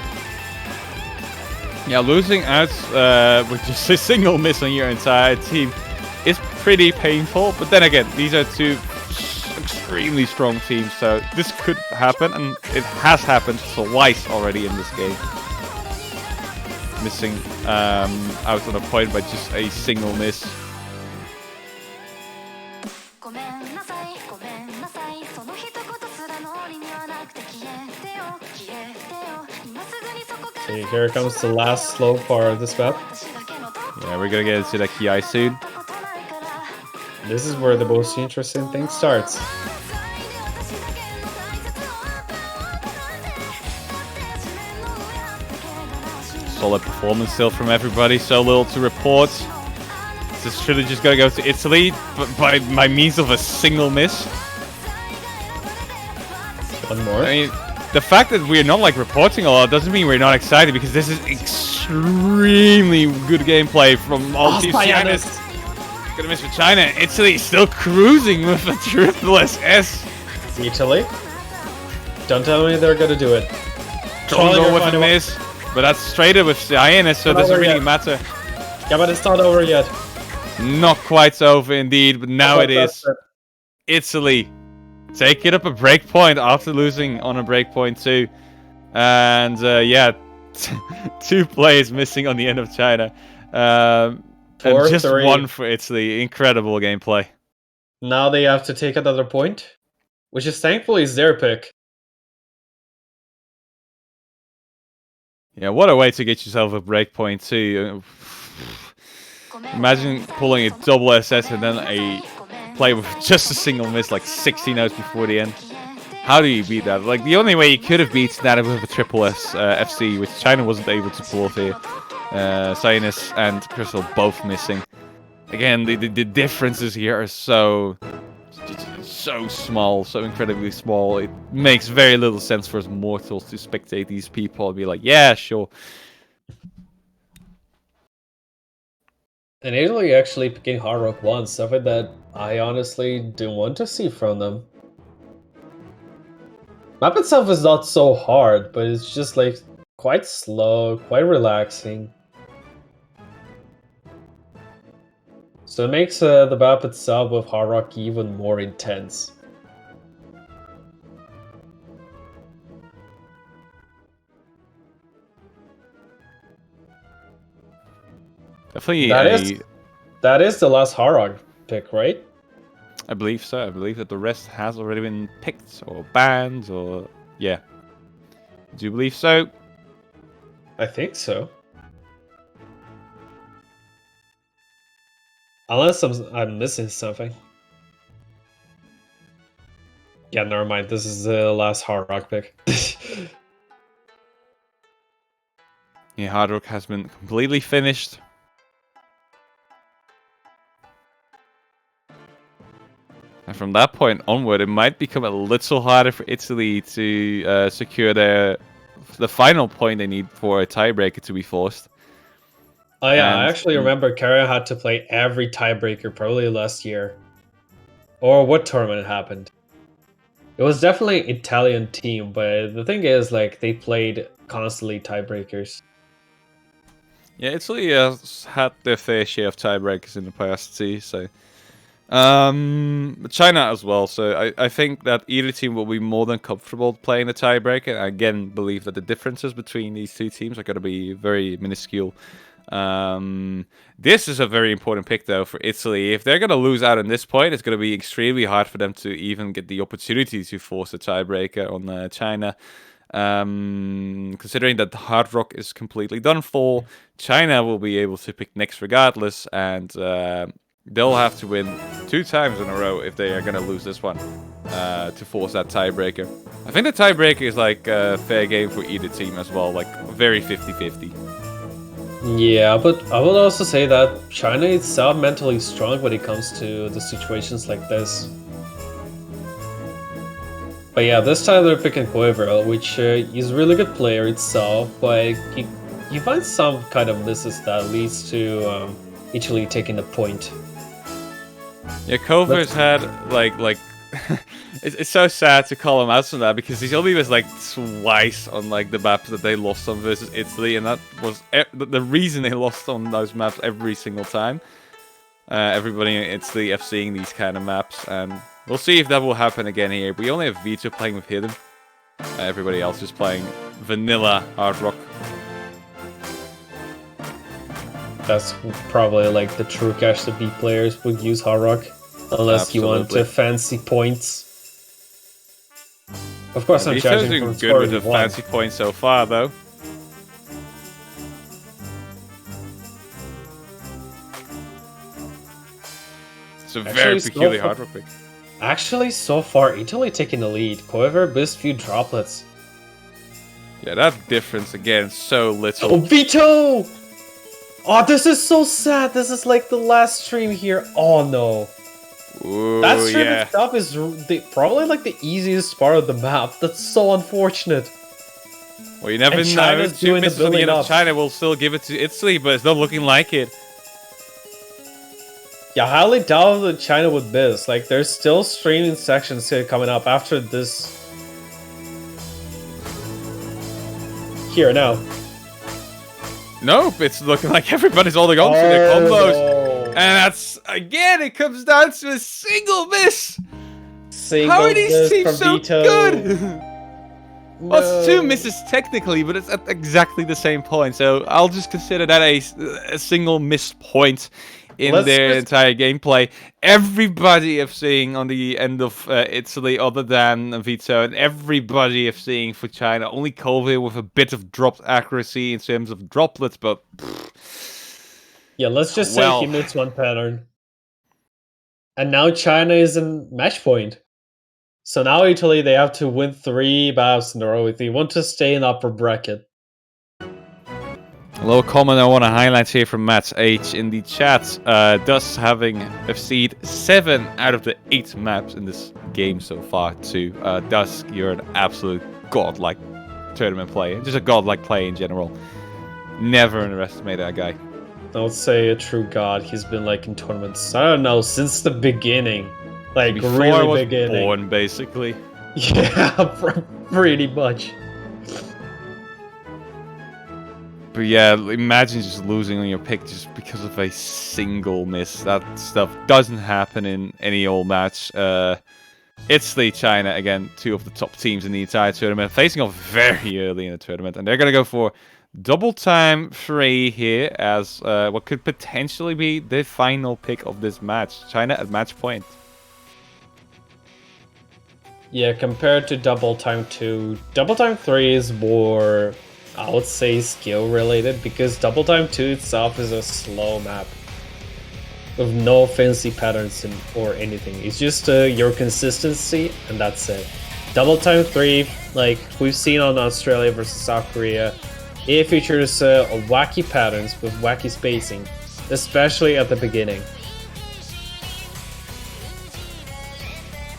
Yeah, losing out with just a single miss on your entire team is pretty painful. But then again, these are two extremely strong teams, so this could happen, and it has happened twice already in this game. Missing out on a point by just a single miss. Okay, here comes the last slow part of this map. Yeah, we're gonna get into that Ki soon. This is where the most interesting thing starts. Solid performance still from everybody, so little to report. This trilogy is gonna go to Italy by means of a single miss. One more. I mean, the fact that we're not like reporting a lot doesn't mean we're not excited, because this is extremely good gameplay from all teams. China's gonna miss for China. Italy still cruising with a triple SS. Italy? Don't tell me they're gonna do it. Don't go with a miss, but that's straight up with Cyanus, so it doesn't really matter. Yeah, but it's not over yet. Not quite over indeed, but now it is. Italy taking up a breakpoint after losing on a breakpoint too. And yeah, 2 players missing on the end of China. And just 4-3. 1 for Italy. Incredible gameplay. Now they have to take another point, which is thankfully is their pick. Yeah, what a way to get yourself a breakpoint too. Imagine pulling a double SS and then a play with just a single miss, like 60 notes before the end. How do you beat that? Like, the only way you could have beaten that with a triple S FC, which China wasn't able to pull off here. Cyanus and Crystal both missing. Again, the differences here are so small, so incredibly small. It makes very little sense for us mortals to spectate these people and be like, yeah, sure. And Italy actually picking Hard Rock 1, something that I honestly didn't want to see from them. Map itself is not so hard, but it's just like quite slow, quite relaxing. So it makes the map itself with Hard Rock even more intense. Definitely that is the last Hard Rock pick, right? I believe so. I believe that the rest has already been picked or banned or... yeah. Do you believe so? I think so. Unless I'm missing something. Yeah, never mind. This is the last Hard Rock pick. Yeah, Hard Rock has been completely finished. And from that point onward, it might become a little harder for Italy to secure the final point they need for a tiebreaker to be forced. Oh yeah, I actually remember Kara had to play every tiebreaker probably last year. Or what tournament happened? It was definitely an Italian team, but the thing is, like, they played constantly tiebreakers. Yeah, Italy has had their fair share of tiebreakers in the past too, so... China as well, so I think that either team will be more than comfortable playing a tiebreaker. I again believe that the differences between these two teams are going to be very minuscule. This is a very important pick though for Italy. If they're going to lose out on this point, it's going to be extremely hard for them to even get the opportunity to force a tiebreaker on China. Considering that Hard Rock is completely done for, China will be able to pick next regardless, and they'll have to win 2 times in a row if they are going to lose this one to force that tiebreaker. I think the tiebreaker is like a fair game for either team as well, like very 50-50. Yeah, but I will also say that China itself mentally strong when it comes to the situations like this. But yeah, this time they're picking Coiver, which is a really good player itself, but he finds some kind of misses that leads to Italy taking the point. Yeah, Cover's had like it's so sad to call him out on that, because he's only was like twice on like the map that they lost on versus Italy, and that was the reason they lost on those maps every single time. Everybody in Italy FCing these kind of maps, and we'll see if that will happen again here. We only have Vito playing with Hidden. Everybody else is playing vanilla Hard Rock. That's probably like the true cash to beat players would use Hard Rock, unless you want to fancy points. Of course, I'm judging from good with the fancy points so far, though. It's a very peculiar Hard Rock pick. Actually, so far, Italy taking the lead. Coiver missed few droplets. Yeah, that difference again, so little. Oh, Vito! Oh, this is so sad. This is like the last stream here. Oh no. Ooh, That stream yeah. itself is probably like the easiest part of the map. That's so unfortunate. Well, you never And know. China's 2 doing the misses on the building end of up. China will still give it to Italy, but it's not looking like it. Yeah, I highly doubt that China would miss. Like, there's still streaming sections here coming up after this. Here now. Nope, it's looking like everybody's holding on to their combos. no. And that's, again, it comes down to a single miss. Single How are these miss teams from so Vito. good? Well, it's 2 No. misses technically, but it's at exactly the same point. So I'll just consider that a single missed point in their entire gameplay. Everybody I've seen on the end of Italy, other than Vito, and everybody I've seen for China, only Colville with a bit of dropped accuracy in terms of droplets, but... Yeah, let's just say Well. he missed one pattern. And now China is in match point. So now Italy, they have to win 3 maps in a row if they want to stay in upper bracket. A little comment I want to highlight here from Matt H in the chat. Thus having FC'd 7 out of the 8 maps in this game so far too. Dusk, you're an absolute godlike tournament player. Just a godlike player in general. Never underestimate that guy. I would say a true god. He's been like in tournaments, I don't know, since the beginning. Like, Before really I was beginning. born, basically. Yeah, pretty much. But yeah, imagine just losing on your pick just because of a single miss. That stuff doesn't happen in any old match. Italy, China, again, 2 of the top teams in the entire tournament, facing off very early in the tournament. And they're going to go for double time 3 here as what could potentially be the final pick of this match. China at match point. Yeah, compared to Double Time 2, Double Time 3 is more, I would say, skill related, because Double Time 2 itself is a slow map with no fancy patterns or anything. It's just your consistency, and that's it. Double Time 3, like we've seen on Australia versus South Korea, it features wacky patterns with wacky spacing, especially at the beginning.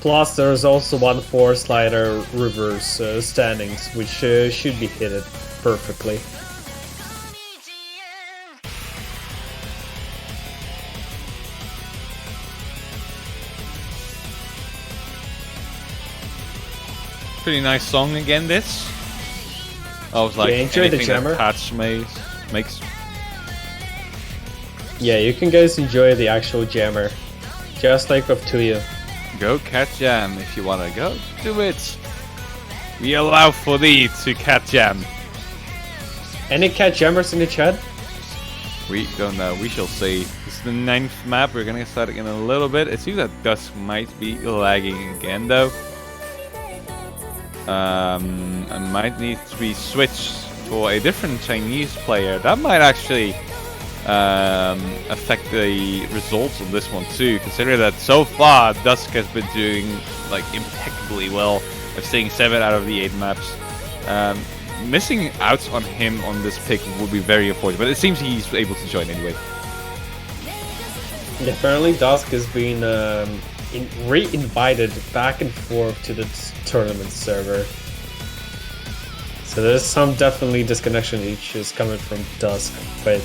Plus, there's also one 4 slider reverse standings, which should be hit perfectly. Pretty nice song again, this. I was like, Yeah, enjoy the anything jammer. that Patch makes. Yeah, you can guys enjoy the actual jammer, just like with Tuya. Go cat jam if you wanna go do it. We allow for thee to cat jam. Any cat jammers in the chat? We don't know. We shall see. This is the 9th map. We're gonna start in a little bit. It seems that Dusk might be lagging again though. I might need to be switched for a different Chinese player. That might actually affect the results on this one too, considering that so far Dusk has been doing like impeccably well. Of seeing 7 out of the 8 maps. Missing out on him on this pick would be very unfortunate, but it seems he's able to join anyway. Yeah, apparently Dusk has been re-invited back and forth to the tournament server. So there's some definitely disconnection issues coming from Dusk, but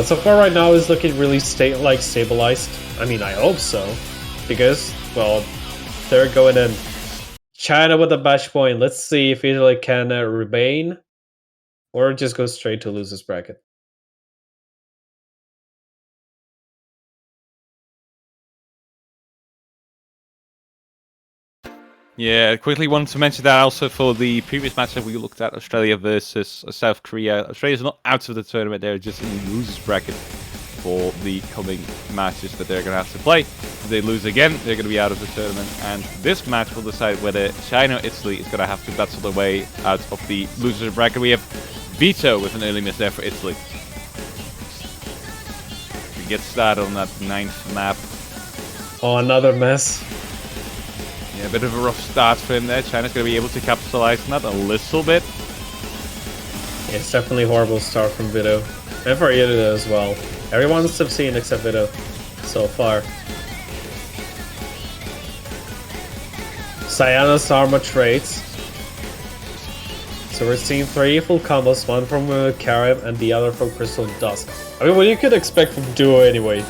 so far right now is looking really stabilized. I mean, I hope so, because well, they're going in. China with a match point. Let's see if Italy can remain or just go straight to losers bracket. Yeah, I quickly wanted to mention that also for the previous match that we looked at, Australia versus South Korea. Australia's not out of the tournament, they're just in the losers bracket for the coming matches that they're going to have to play. If they lose again, they're going to be out of the tournament, and this match will decide whether China or Italy is going to have to battle their way out of the losers bracket. We have Vito with an early miss there for Italy. We get started on that 9th map. Oh, another mess. Yeah, a bit of a rough start for him there. China's going to be able to capitalize on that a little bit. It's definitely a horrible start from Vito. And for Ida as well. Everyone's have seen except Vito so far. Cyana's armor traits. So we're seeing 3 full combos, one from Karim and the other from Crystal Dusk. I mean, what you could expect from Duo anyway.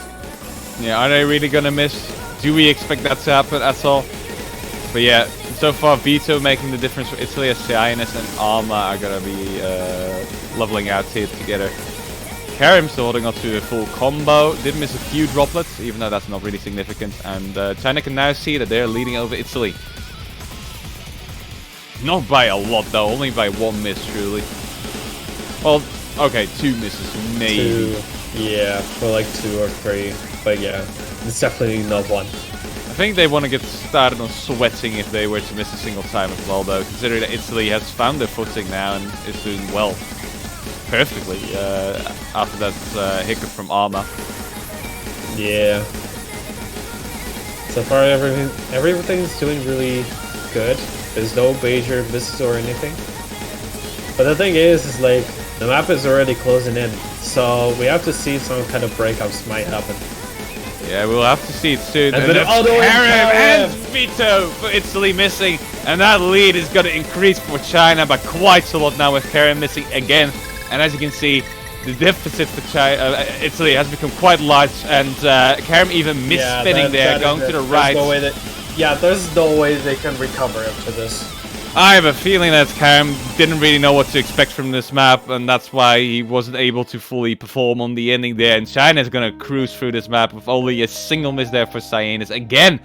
Yeah, are they really gonna miss? Do we expect that to happen at all? But yeah, so far Vito making the difference for Italy as Cyanus and Alma are gonna be leveling out here together. Karim still holding on to a full combo, did miss a few droplets, even though that's not really significant. And China can now see that they're leading over Italy. Not by a lot though, only by 1 miss truly. Well, okay, 2 misses maybe. 2, yeah, for like 2 or 3, but yeah, it's definitely not 1. I think they want to get started on sweating if they were to miss a single time as well though, considering that Italy has found their footing now and is doing well. Perfectly, after that hiccup from Arma. Yeah. So far everything's doing really good. There's no major misses or anything. But the thing is like, the map is already closing in, so we have to see some kind of breakups might happen. Yeah, we'll have to see it soon. And then then Karim and Vito for Italy missing, and that lead is going to increase for China by quite a lot now with Karim missing again. And as you can see, the deficit for Italy has become quite large, and Karim even misspinning there, going to the right. There's no way they can recover after this. I have a feeling that Karim didn't really know what to expect from this map, and that's why he wasn't able to fully perform on the ending there. And China is going to cruise through this map with only a single miss there for Cyanus. Again,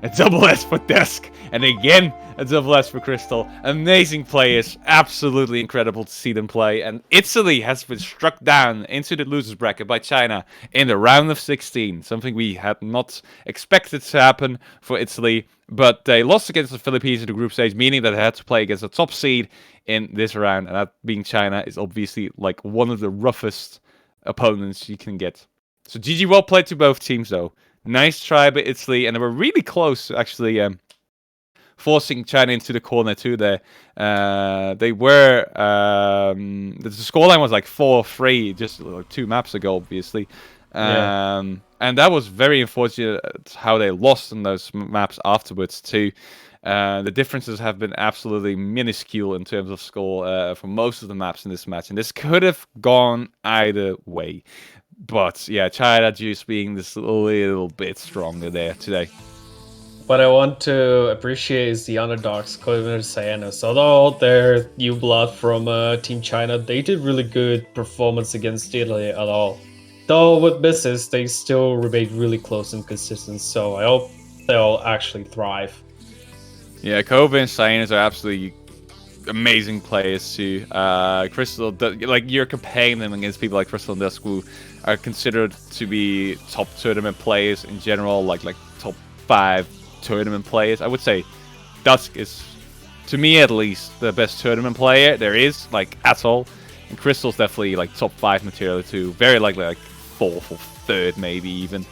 a double S for Dusk, and again, a double S for Crystal. Amazing players, absolutely incredible to see them play. And Italy has been struck down into the losers bracket by China in the round of 16. Something we had not expected to happen for Italy. But they lost against the Philippines in the group stage, meaning that they had to play against the top seed in this round. And that being China is obviously like one of the roughest opponents you can get. So GG, well played to both teams though. Nice try by Italy, and they were really close actually forcing China into the corner too there. They were, the scoreline was like 4-3 just like 2 maps ago, obviously. And that was very unfortunate how they lost on those maps afterwards too. The differences have been absolutely minuscule in terms of score for most of the maps in this match. And this could have gone either way. But yeah, China just being this little bit stronger there today. What I want to appreciate is the underdogs, Covenant Cyanus. Although they're new blood from Team China, they did really good performance against Italy at all. Though with misses, they still remain really close and consistent, so I hope they'll actually thrive. Yeah, Kobe and Cyanus are absolutely amazing players too. Crystal, like you're comparing them against people like Crystal and Dusk, who are considered to be top tournament players in general, like top 5 tournament players. I would say Dusk is, to me at least, the best tournament player there is, like at all. And Crystal's definitely like top 5 material too. Very likely like 4th or 3rd maybe even.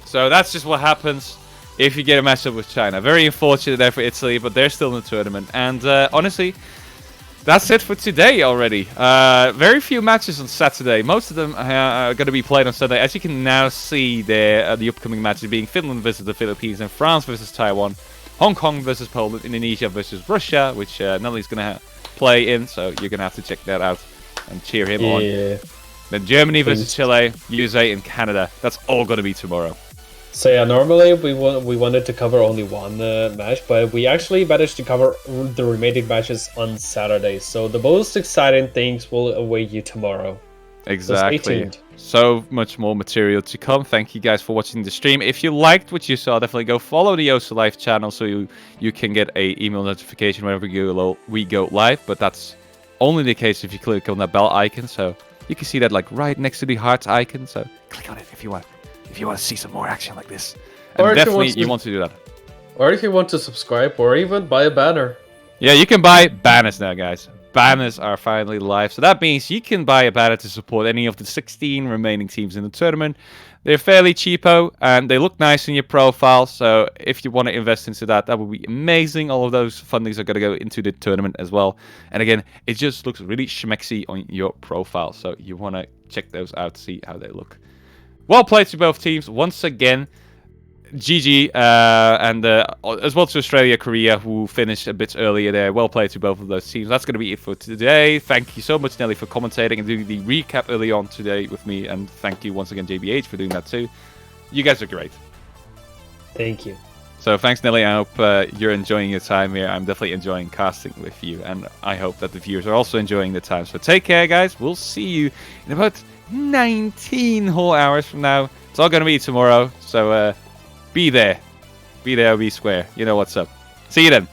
So that's just what happens if you get a matchup with China. Very unfortunate there for Italy, but they're still in the tournament. And honestly, that's it for today already. Very few matches on Saturday. Most of them are going to be played on Sunday. As you can now see there, the upcoming matches being Finland versus the Philippines and France versus Taiwan. Hong Kong versus Poland, Indonesia versus Russia, which Nelly's going to play in. So you're going to have to check that out and cheer him on. Then Germany versus Chile, USA and Canada. That's all going to be tomorrow. So yeah, normally we wanted to cover only one match, but we actually managed to cover the remaining matches on Saturday. So the most exciting things will await you tomorrow. Exactly. So stay tuned. So much more material to come. Thank you guys for watching the stream. If you liked what you saw, definitely go follow the Yosu Live channel so you can get a email notification whenever we go live. But that's only the case if you click on that bell icon. So you can see that like right next to the heart icon. So click on it if you want. If you want to see some more action like this. And or definitely you want to do that. Or if you want to subscribe or even buy a banner. Yeah, you can buy banners now, guys. banners are finally live. So that means you can buy a banner to support any of the 16 remaining teams in the tournament. They're fairly cheapo and they look nice in your profile. So if you want to invest into that, that would be amazing. All of those fundings are going to go into the tournament as well. And again, it just looks really schmexy on your profile. So you want to check those out to see how they look. Well played to both teams. Once again, GG, and as well to Australia, Korea, who finished a bit earlier there. Well played to both of those teams. That's going to be it for today. Thank you so much, Nelly, for commentating and doing the recap early on today with me. And thank you once again, JBH, for doing that too. You guys are great. Thank you. So thanks, Nelly. I hope you're enjoying your time here. I'm definitely enjoying casting with you. And I hope that the viewers are also enjoying the time. So take care, guys. We'll see you in about 19 whole hours from now. It's all going to be tomorrow. So, be there. Be there or be square. You know what's up. See you then.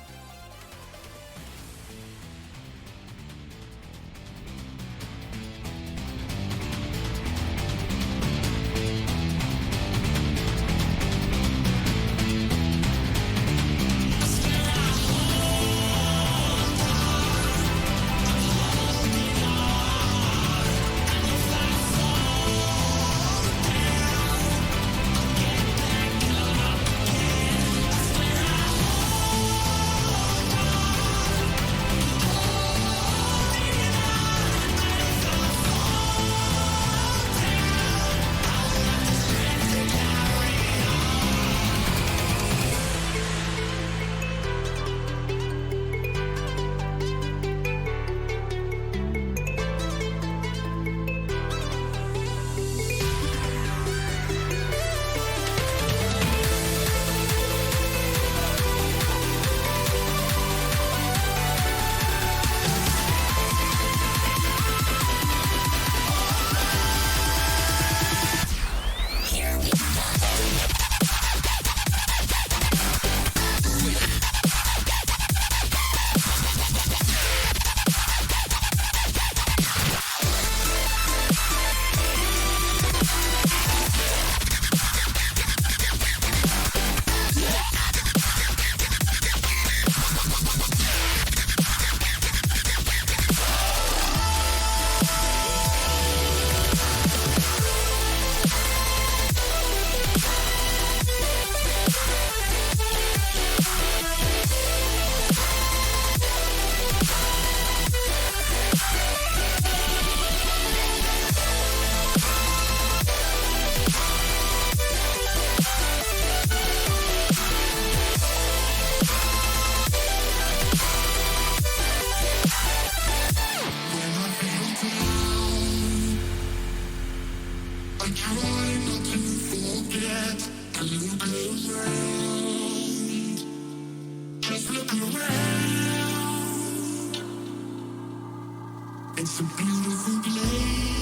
It's a beautiful place.